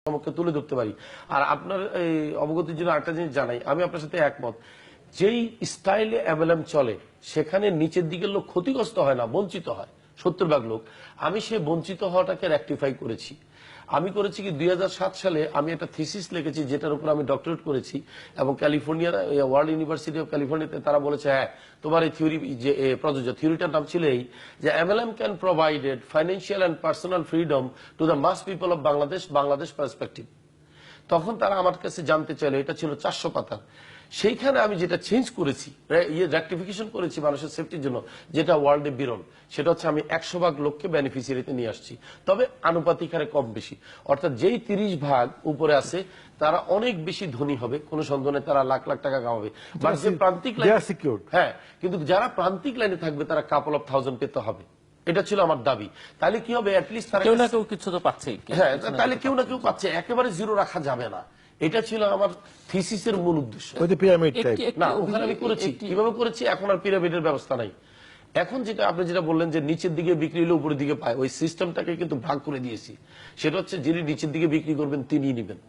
আমাকে তুলে ধরতে পারি। আর আপনার এই অবগতির জন্য একটা জিনিস জানাই, আমি আপনার সাথে একমত। যেই স্টাইলে এমএলএম চলে সেখানে নিচের দিকের লোক ক্ষতিগ্রস্ত হয় না, বঞ্চিত হয় 70% লোক। আমি সেই বঞ্চিত হওয়াটাকে রেকটিফাই করেছি। আমি করেছি কি 2007 সালে আমি একটা থিসিস লিখেছি যেটার উপর আমি ডক্টরেট করেছি, এবং ক্যালিফোর্নিয়ার ওয়ার্ল্ড ইউনিভার্সিটি অফ ক্যালিফোর্নিয়াতে তারা বলেছে হ্যাঁ তোমার এই থিওরি যে প্রযোজ্য। থিওরিটার নাম ছিল এই যে MLM can provided financial and personal freedom to the mass people of Bangladesh perspective. তখন তারা আমার কাছে জানতে চাইলো, এটা ছিল 400 পাতার। সেইখানে আমি যেটা চেঞ্জ করেছি, রেকটিফিকেশন করেছি মানুষের সেফটির জন্য, যেটা ওয়ার্ল্ডে বিরল, সেটা হচ্ছে আমি 100% লোককে বেনিফিসিয়ারিতে নিয়ে আসছি, তবে আনুপাতিক হারে কম বেশি। অর্থাৎ যেই 30% উপরে আছে তারা অনেক বেশি ধনী হবে, কোনো সন্দেহ নেই, তারা লাখ লাখ টাকা কামাবে। বাট যে প্রান্তিক লাইনে, হ্যাঁ, কিন্তু যারা প্রান্তিক লাইনে থাকবে তারা কাপল অফ থাউজেন্ড পেতে হবে। এটা ছিল আমার দাবি। তাহলে কি হবে, অ্যাটলিস্ট তারা কেউ না কেউ কিছু তো পাচ্ছেই। হ্যাঁ, তাহলে কেউ না কেউ পাচ্ছে, একেবারে জিরো রাখা যাবে না। এটা ছিল আমার থিসিসের মূল উদ্দেশ্য। না, ওখানে আমি করেছি, কিভাবে করেছি, এখন আর পিরামিডের ব্যবস্থা নাই। এখন যেটা আপনি যেটা বললেন যে নিচের দিকে বিক্রি হলে উপরের দিকে পায়, ওই সিস্টেমটাকে কিন্তু ভাগ করে দিয়েছি। সেটা হচ্ছে যিনি নিচের দিকে বিক্রি করবেন তিনিই নেবেন।